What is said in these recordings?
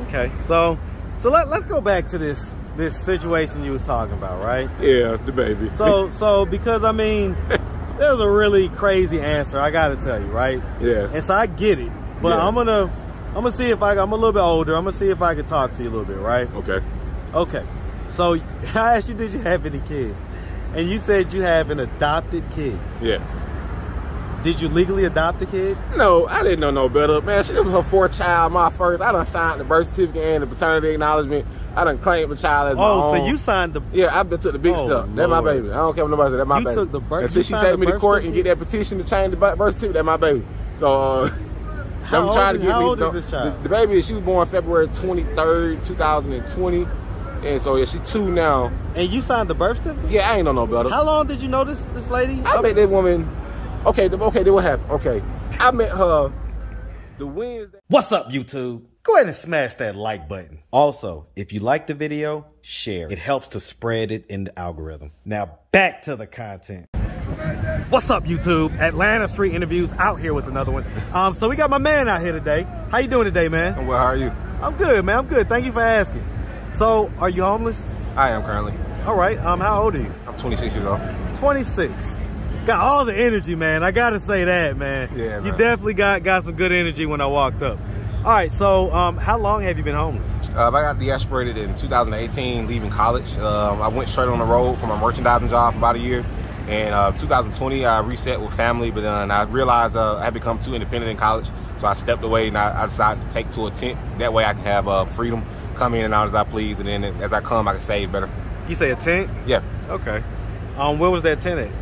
Okay, so let's go back to this situation you was talking about, right? Yeah, the baby. So because I mean, there was a really crazy answer, I gotta tell you, right? Yeah. And so I get it, but Yeah. I'm gonna see if I'm a little bit older. I'm gonna see if I can talk to you a little bit, right? Okay. Okay. So I asked you, did you have any kids? And you said you have an adopted kid. Yeah. Did you legally adopt the kid? No, I didn't know no better. Man, she was her fourth child, my first. I done signed the birth certificate and the paternity acknowledgement. I done claimed the child as my own. Oh, so you signed the... Yeah, I took the big step. That's my baby. I don't care what nobody said. That's my baby. You took the birth... Until she take me to court and get that petition to change the birth certificate, that's my baby. So, How old is this child? The baby, she was born February 23rd, 2020. And so, yeah, she 2 now. And you signed the birth certificate? Yeah, I ain't know no better. How long did you know this lady? I met that woman... Okay, then what happened? Okay, I met her the Wednesday. What's up, YouTube? Go ahead and smash that like button. Also, if you like the video, share. It helps to spread it in the algorithm. Now, back to the content. What's up, YouTube? Atlanta Street Interviews out here with another one. So we got my man out here today. How you doing today, man? I'm well, how are you? I'm good, man. I'm good. Thank you for asking. So, are you homeless? I am currently. All right. How old are you? I'm 26 years old. 26. Got all the energy, man. I gotta say that, man. Yeah, man. You definitely got some good energy when I walked up. All right, so how long have you been homeless? I got deaspirated in 2018, leaving college. I went straight on the road for my merchandising job for about a year. And 2020, I reset with family, but then I realized I had become too independent in college. So I stepped away and I decided to take to a tent. That way I can have freedom, come in and out as I please. And then as I come, I can save better. You say a tent? Yeah. Okay. Where was that tent at?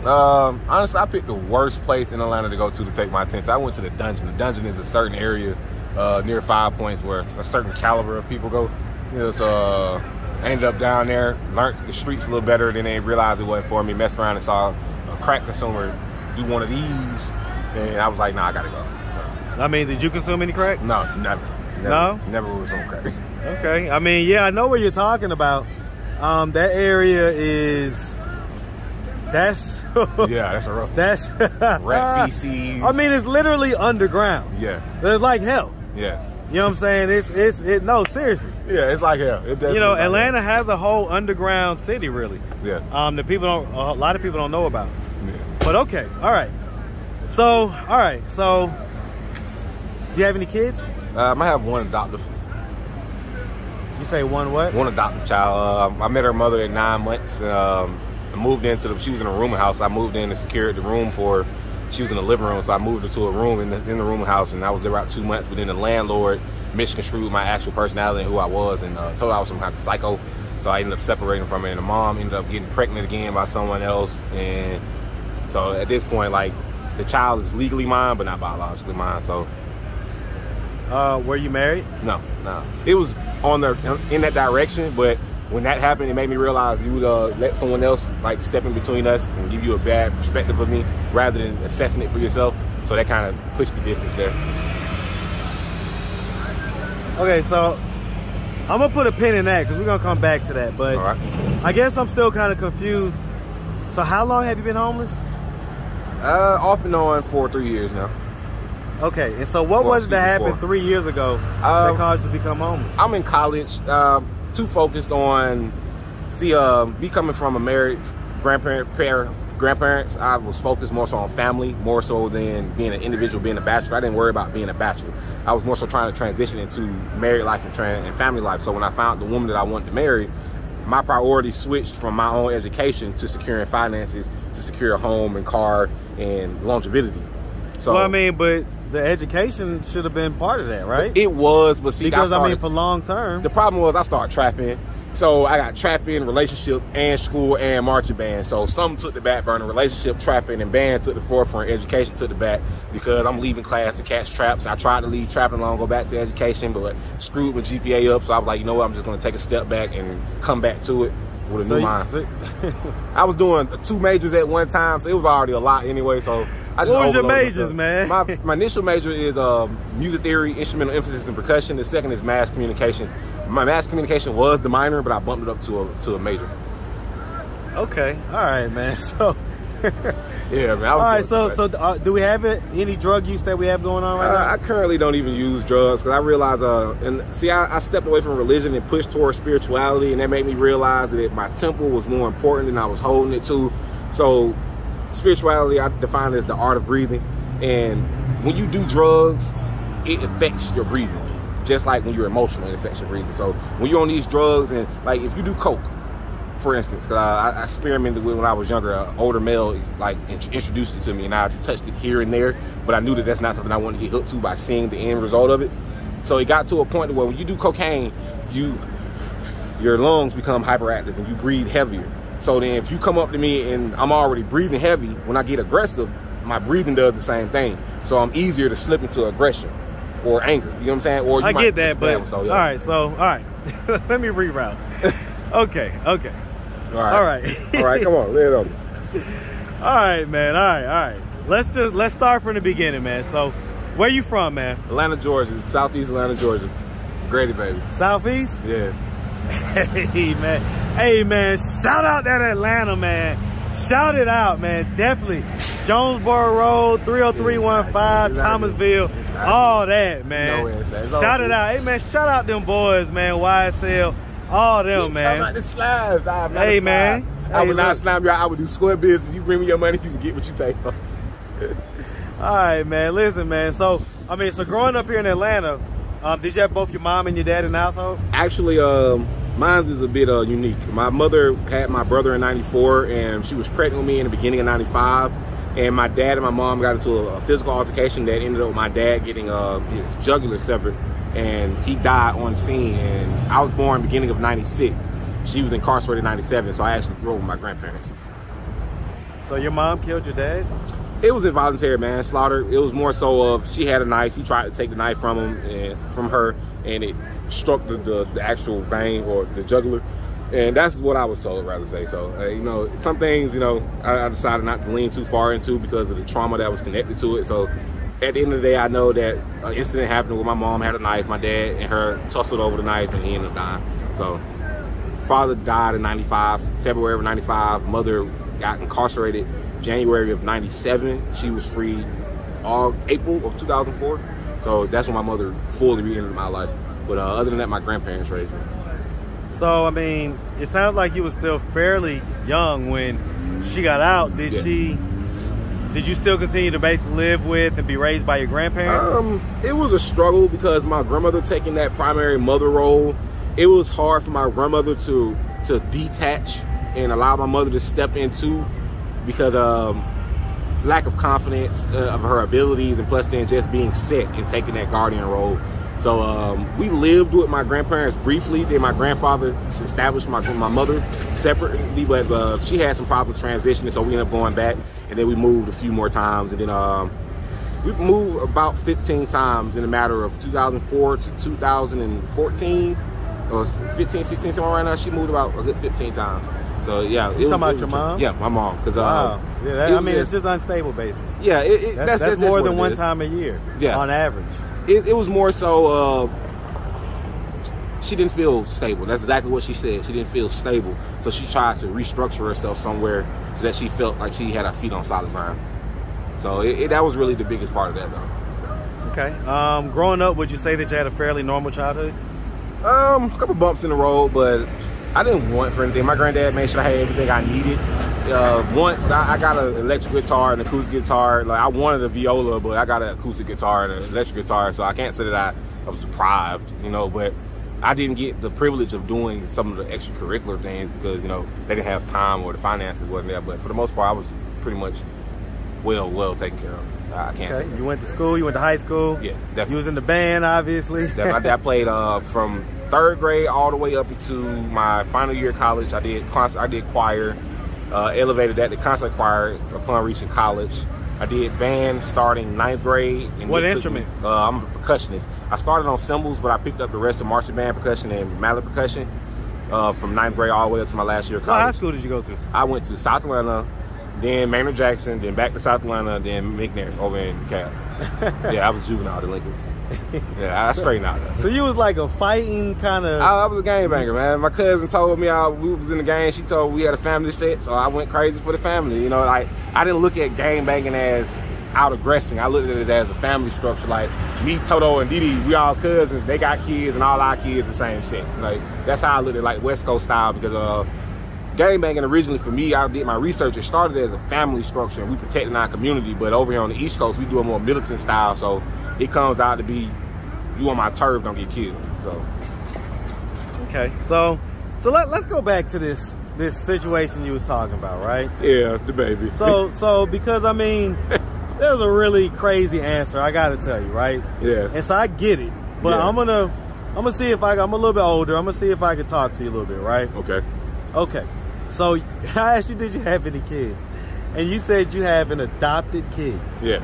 Honestly, I picked the worst place in Atlanta to go to take my tent. I went to the Dungeon. The Dungeon is a certain area near 5 Points where a certain caliber of people go. You know, so I ended up down there, learned the streets a little better, then they realized it wasn't for me, messed around and saw a crack consumer do one of these, and I was like, nah, I gotta go. So, I mean, did you consume any crack? No, never. No? Never was on crack. Okay. I mean, yeah, I know what you're talking about. That area is... Yeah, that's a rough. That's rat feces. I mean, it's literally underground. Yeah. It's like hell. Yeah. You know what I'm saying? No, seriously. Yeah, it's like hell. You know, Atlanta has a whole underground city, really. Yeah. That a lot of people don't know about. Yeah. But okay, all right. So, do you have any kids? I have one adoptive. You say one what? One adoptive child. I met her mother at 9 months. I moved into she was in a rooming house. I moved in and secured the room for her. She was in the living room, so I moved her to a room in the rooming house, and I was there about 2 months. But then the landlord misconstrued my actual personality and who I was, and told I was some kind of psycho. So I ended up separating from her, and the mom ended up getting pregnant again by someone else. And so at this point, like, the child is legally mine, but not biologically mine. So. Were you married? No. It was in that direction, but when that happened, it made me realize you would let someone else like step in between us and give you a bad perspective of me rather than assessing it for yourself. So that kind of pushed the distance there. Okay, so I'm gonna put a pin in that because we're gonna come back to that. But all right. I guess I'm still kind of confused. So how long have you been homeless? Off and on for 3 years now. Okay, and so what was it that happened 3 years ago that caused you to become homeless? I'm in college. Too focused on, me coming from a married grandparents, I was focused more so on family, more so than being an individual, being a bachelor. I didn't worry about being a bachelor. I was more so trying to transition into married life and family life. So when I found the woman that I wanted to marry, my priority switched from my own education to securing finances, to secure a home and car and longevity. So, well, I mean, but the education should have been part of that, right? It was, but see, because I mean, for long term. The problem was I started trapping. So I got trapping, relationship, and school, and marching band. So some took the back burner. Relationship, trapping, and band took the forefront. Education took the back because I'm leaving class to catch traps. I tried to leave trapping alone, go back to education, but screwed my GPA up. So I was like, you know what? I'm just going to take a step back and come back to it with a new mind. I was doing 2 majors at one time, so it was already a lot anyway. So I just what was your majors, man? My initial major is music theory, instrumental emphasis, and percussion. The second is mass communications. My mass communication was the minor, but I bumped it up to a major. Okay, all right, man. So Yeah, man. All right, so do we have any drug use that we have going on right now? I currently don't even use drugs because I realize, and see, I stepped away from religion and pushed towards spirituality, and that made me realize that my temple was more important than I was holding it to. So spirituality, I define as the art of breathing. And when you do drugs, it affects your breathing. Just like when you're emotional, it affects your breathing. So when you're on these drugs, and like if you do coke, for instance, because I experimented with when I was younger, an older male like introduced it to me, and I touched it here and there, but I knew that that's not something I wanted to get hooked to by seeing the end result of it. So it got to a point where when you do cocaine, your lungs become hyperactive and you breathe heavier. So then if you come up to me and I'm already breathing heavy, when I get aggressive, my breathing does the same thing. So I'm easier to slip into aggression or anger. You know what I'm saying? Or you I get that, but so, yeah. all right. Let me reroute. Okay. All right, come on, lay it on me. All right, man. All right. Let's start from the beginning, man. So, where you from, man? Atlanta, Georgia, Southeast Atlanta, Georgia. Grady, baby. Southeast? Yeah. Hey, man. Shout out that Atlanta, man. Shout it out, man. Definitely. Jonesboro Road, 30315, Thomasville, all that, man. Shout it out. Hey, man. Shout out them boys, man. YSL. All them, man. About the slabs. Hey, man. I would not slime you out. I would do square business. You bring me your money, you can get what you pay for. All right, man. Listen, man. So growing up here in Atlanta, did you have both your mom and your dad in the household? Actually, mine is a bit unique. My mother had my brother in '94, and she was pregnant with me in the beginning of '95. And my dad and my mom got into a physical altercation that ended up with my dad getting his jugular severed. And he died on scene, and I was born beginning of '96. She was incarcerated in '97, so I actually grew up with my grandparents. So your mom killed your dad? It was involuntary manslaughter. It was more so of she had a knife. He tried to take the knife from him and from her, and it struck the actual vein or the jugular. And that's what I was told, rather say. So, you know, some things, you know, I decided not to lean too far into because of the trauma that was connected to it. So at the end of the day, I know that an incident happened where my mom had a knife, my dad and her tussled over the knife, and he ended up dying. So father died in '95, February of '95. Mother got incarcerated January of '97. She was freed all April of 2004. So that's when my mother fully re-entered my life. But other than that, my grandparents raised me. So, I mean, it sounds like you were still fairly young when she got out. Did you still continue to basically live with and be raised by your grandparents? It was a struggle because my grandmother taking that primary mother role, it was hard for my grandmother to detach and allow my mother to step into because lack of confidence of her abilities, and plus then just being set and taking that guardian role. So we lived with my grandparents briefly. Then my grandfather established my mother separately, but she had some problems transitioning, so we ended up going back. And then we moved a few more times, and then we moved about 15 times in a matter of 2004 to 2014, or 15, 16, somewhere right now. She moved about a good 15 times. So yeah, you talking about your mom? Yeah, my mom. Cause wow. Yeah, I mean, it's just unstable, basically. Yeah, that's more than one time a year. Yeah, on average. It was more so she didn't feel stable. That's exactly what she said. She didn't feel stable, so she tried to restructure herself somewhere so that she felt like she had her feet on solid ground. So that was really the biggest part of that, though. Okay. Growing up, would you say that you had a fairly normal childhood? A couple bumps in the road, but I didn't want for anything. My granddad made sure I had everything I needed. Once I got an electric guitar and an acoustic guitar. Like, I wanted a viola, but I got an acoustic guitar and an electric guitar, so I can't say that I was deprived, you know, but I didn't get the privilege of doing some of the extracurricular things because, you know, they didn't have time or the finances wasn't there. But for the most part, I was pretty much well taken care of. I can't say that. You went to school, you went to high school? Yeah, definitely. You was in the band, obviously. My dad played from 3rd grade all the way up into my final year of college. I did choir, elevated that to concert choir upon reaching college. I did band starting 9th grade. And what instrument? I'm a percussionist. I started on cymbals, but I picked up the rest of marching band percussion and mallet percussion from 9th grade all the way up to my last year of college. What high school did you go to? I went to South Atlanta, then Maynard Jackson, then back to South Atlanta, then McNair over in DeKalb. Yeah, I was juvenile delinquent. Yeah, I straightened out though. So you was like a fighting kind of... I was a gangbanger, man. My cousin told me we was in the gang. She told me we had a family set, so I went crazy for the family. You know, like, I didn't look at gangbanging as out aggressing. I looked at it as a family structure. Like, me, Toto, and Didi, we all cousins. They got kids, and all our kids the same set. Like, that's how I looked at, like, West Coast style, because gangbanging originally for me, I did my research. It started as a family structure, and we protecting our community. But over here on the East Coast, we do a more militant style. So it comes out to be, you on my turf, don't get killed. So okay, so let's go back to this situation you was talking about, right? Yeah, the baby. So because I mean, there's a really crazy answer, I gotta tell you, right? Yeah. And so I get it, but yeah. I'm gonna see if I'm a little bit older. I'm gonna see if I can talk to you a little bit, right? Okay. Okay. So I asked you, did you have any kids? And you said you have an adopted kid. Yeah.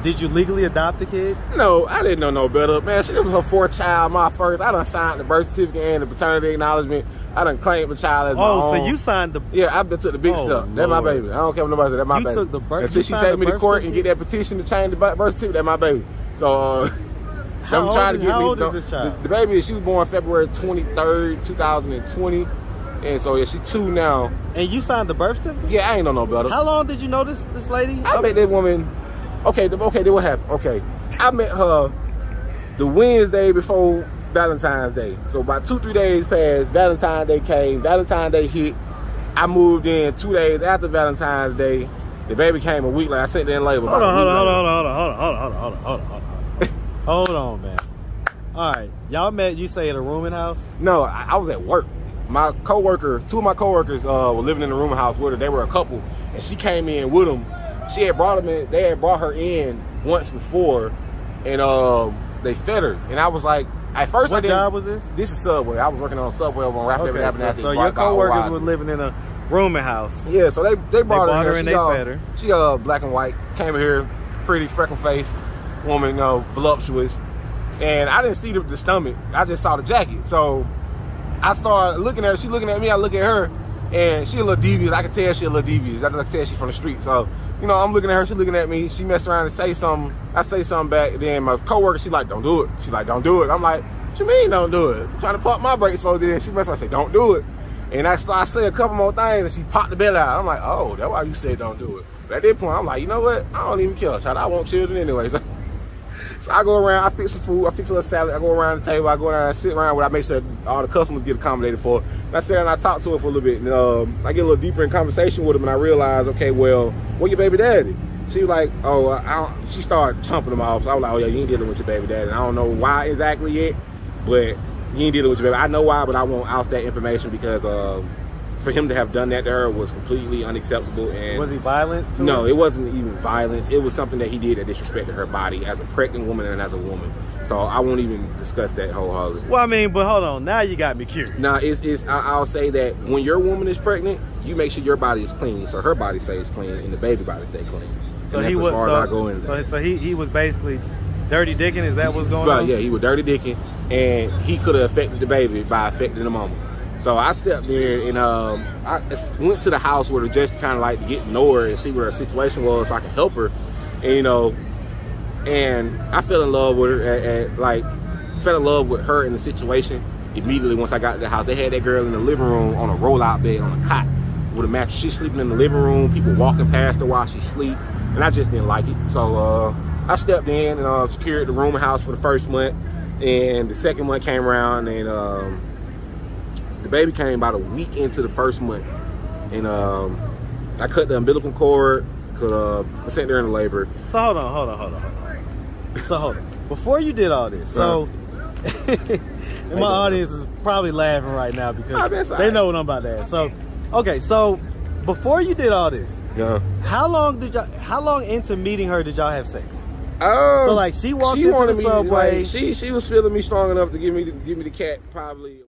Did you legally adopt the kid? No, I didn't know no better. Man, she was her fourth child, my first. I done signed the birth certificate and the paternity acknowledgement. I done claimed the child as my own. Oh, so you signed the... Yeah, I took the big step. Lord. That's my baby. I don't care what nobody says. That's my baby. You took the birth... Until she take me to court and get that petition to change the birth certificate, that's my baby. So, how old is this child? The baby, she was born February 23rd, 2020. And so, yeah, she 2 now. And you signed the birth certificate? Yeah, I ain't know no better. How long did you know this lady? I met that woman... Okay, then what happened? Okay, I met her the Wednesday before Valentine's Day. So about 2-3 days passed, Valentine's Day came, Valentine's Day hit. I moved in 2 days after Valentine's Day. The baby came a week later. I sat there in labor. Hold on, man. All right, y'all met, you say, at a rooming house? No, I was at work. My coworker, 2 of my coworkers were living in the rooming house with her. They were a couple, and she came in with them. She had brought them in. They had brought her in once before, and they fed her. And I was like, at first, what job was this? This is Subway. I was working on Subway over on Rapid Avenue. So your coworkers were living in a rooming house. Yeah, so they brought her in. And they fed her. She black and white. Came here, pretty freckle faced woman, voluptuous. And I didn't see the stomach. I just saw the jacket. So I started looking at her. She looking at me. I look at her, and she a little devious. I can tell she a little devious. I can tell she from the street. So, I'm looking at her, she looking at me, she messed around and say something, I say something back, and then my coworker, she like, don't do it. She's like, don't do it. I'm like, what you mean don't do it? I'm trying to pump my brakes for then. She messed around and say, don't do it. And I say a couple more things, and she popped the belly out. I'm like, oh, that's why you said don't do it. But at that point, I'm like, you know what? I don't even care, child. I want children anyway. So I go around, I fix the food, I fix a little salad, I go around the table, I go around and sit around where I make sure all the customers get accommodated for. And I sit down and I talk to her for a little bit, and I get a little deeper in conversation with them, and I realize, okay, well, where your baby daddy? She was like, oh, she started chumping them off. So I was like, oh yeah, you ain't dealing with your baby daddy. And I don't know why exactly yet, but you ain't dealing with your baby. I know why, but I won't oust that information because for him to have done that to her was completely unacceptable. And was he violent to No, her? It wasn't even violence. It was something that he did that disrespected her body as a pregnant woman and as a woman. So I won't even discuss that wholeheartedly. Well, I mean, but hold on. Now you got me curious. Now, I'll say that when your woman is pregnant, you make sure your body is clean, so her body stays clean and the baby body stays clean. So and that's as far as I go into that. So he was basically dirty dicking. Is that what's going on? Yeah, he was dirty dicking, and he could have affected the baby by affecting the mama. So I stepped in and I went to the house with her just kind of like to get to know her and see what her situation was so I could help her. And and I fell in love with her, fell in love with her in the situation immediately once I got to the house. They had that girl in the living room on a roll-out bed on a cot with a mattress. She's sleeping in the living room, people walking past her while she sleep, and I just didn't like it. So I stepped in and secured the room house for the first month, and the second month came around, and the baby came about a week into the first month, and I cut the umbilical cord because I sat there in the labor. So hold on. So hold on. Before you did all this, so and my audience is probably laughing right now because they know what I'm about to ask. So, okay, so before you did all this, yeah, how long into meeting her did y'all have sex? So like she walked into the subway. Like, she was feeling me strong enough to give me the cat probably.